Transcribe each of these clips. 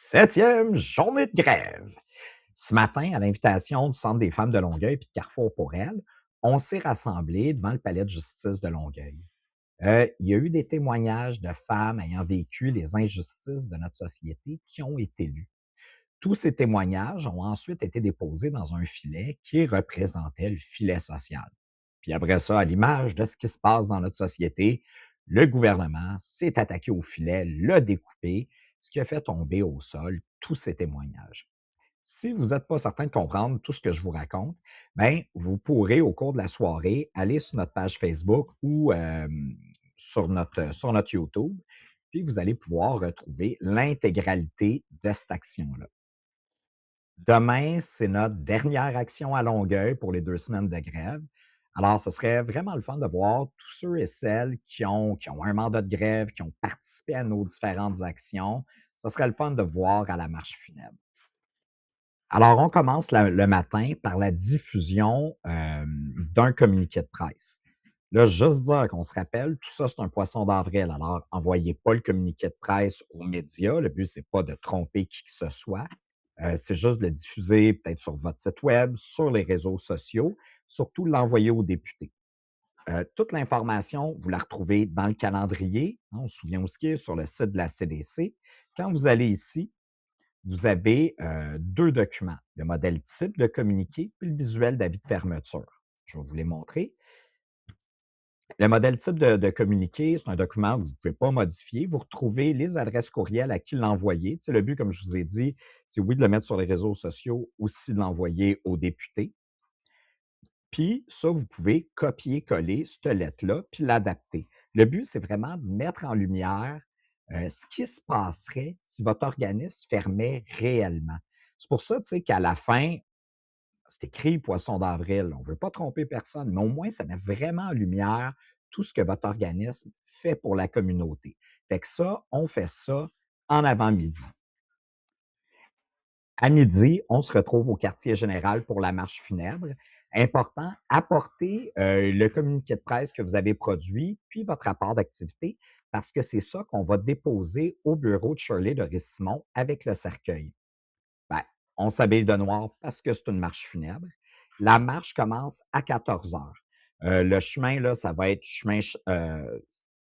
7e journée de grève. Ce matin, à l'invitation du Centre des femmes de Longueuil et de Carrefour pour elles, on s'est rassemblés devant le palais de justice de Longueuil. Il y a eu des témoignages de femmes ayant vécu les injustices de notre société qui ont été lus. Tous ces témoignages ont ensuite été déposés dans un filet qui représentait le filet social. Puis après ça, à l'image de ce qui se passe dans notre société, le gouvernement s'est attaqué au filet, l'a découpé, ce qui a fait tomber au sol tous ces témoignages. Si vous n'êtes pas certain de comprendre tout ce que je vous raconte, ben, vous pourrez, au cours de la soirée, aller sur notre page Facebook ou sur notre YouTube, puis vous allez pouvoir retrouver l'intégralité de cette action-là. Demain, c'est notre dernière action à Longueuil pour les 2 semaines de grève. Alors, ce serait vraiment le fun de voir tous ceux et celles qui ont un mandat de grève, qui ont participé à nos différentes actions. Ce serait le fun de voir à la marche funèbre. Alors, on commence le matin par la diffusion d'un communiqué de presse. Là, juste dire qu'on se rappelle, tout ça, c'est un poisson d'avril. Alors, envoyez pas le communiqué de presse aux médias. Le but, c'est pas de tromper qui que ce soit. C'est juste de le diffuser peut-être sur votre site web, sur les réseaux sociaux, surtout l'envoyer aux députés. Toute l'information, vous la retrouvez dans le calendrier. Hein, on se souvient aussi qu'il est sur le site de la CDC. Quand vous allez ici, vous avez 2 documents, le modèle type de communiqué puis le visuel d'avis de fermeture. Je vais vous les montrer. Le modèle type de communiqué, c'est un document que vous ne pouvez pas modifier. Vous retrouvez les adresses courriels à qui l'envoyer. Tu sais, le but, comme je vous ai dit, c'est oui de le mettre sur les réseaux sociaux, aussi de l'envoyer aux députés. Puis ça, vous pouvez copier-coller cette lettre-là, puis l'adapter. Le but, c'est vraiment de mettre en lumière ce qui se passerait si votre organisme fermait réellement. C'est pour ça, tu sais, qu'à la fin, c'est écrit Poisson d'avril. On ne veut pas tromper personne, mais au moins, ça met vraiment en lumière tout ce que votre organisme fait pour la communauté. Fait que ça, on fait ça en avant-midi. À midi, on se retrouve au quartier général pour la marche funèbre. Important, apportez le communiqué de presse que vous avez produit, puis votre rapport d'activité, parce que c'est ça qu'on va déposer au bureau de Shirley de Rissimon avec le cercueil. Ben, on s'habille de noir parce que c'est une marche funèbre. La marche commence à 14 heures. Le chemin, là, ça va être chemin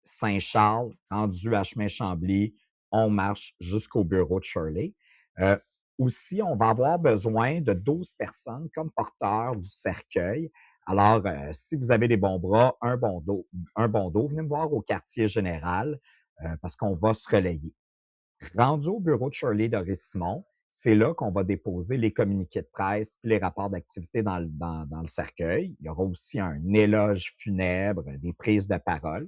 Saint-Charles, rendu à chemin Chambly, on marche jusqu'au bureau de Shirley. Euh, Aussi, on va avoir besoin de 12 personnes comme porteurs du cercueil. Alors, si vous avez des bons bras, un bon dos, venez me voir au quartier général parce qu'on va se relayer. Rendu au bureau de Shirley de Rissimon, c'est là qu'on va déposer les communiqués de presse puis les rapports d'activité dans le cercueil. Il y aura aussi un éloge funèbre, des prises de parole.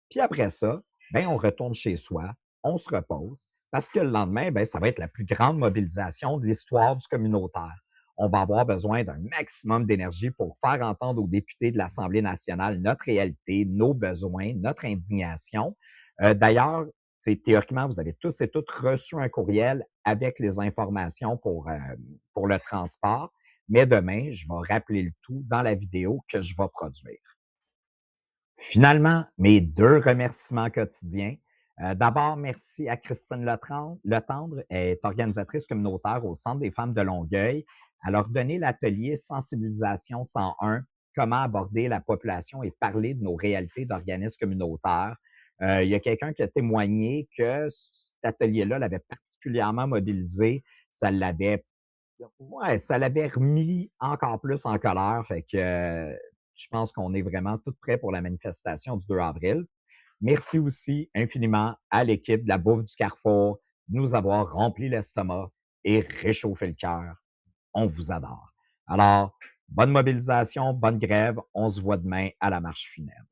Puis après ça, ben, on retourne chez soi, on se repose, parce que le lendemain, ben, ça va être la plus grande mobilisation de l'histoire du communautaire. On va avoir besoin d'un maximum d'énergie pour faire entendre aux députés de l'Assemblée nationale notre réalité, nos besoins, notre indignation. D'ailleurs, théoriquement, vous avez tous et toutes reçu un courriel avec les informations pour le transport, mais demain, je vais rappeler le tout dans la vidéo que je vais produire. Finalement, mes 2 remerciements quotidiens. D'abord, merci à Christine Letendre, elle est organisatrice communautaire au Centre des femmes de Longueuil. Elle a redonné l'atelier Sensibilisation 101, comment aborder la population et parler de nos réalités d'organismes communautaires. Il y a quelqu'un qui a témoigné que cet atelier-là l'avait particulièrement mobilisé. Ça l'avait Ouais, ça l'avait remis encore plus en colère. Fait que je pense qu'on est vraiment tout prêt pour la manifestation du 2 avril. Merci aussi infiniment à l'équipe de la Bouffe du Carrefour de nous avoir rempli l'estomac et réchauffé le cœur. On vous adore. Alors, bonne mobilisation, bonne grève. On se voit demain à la marche funèbre.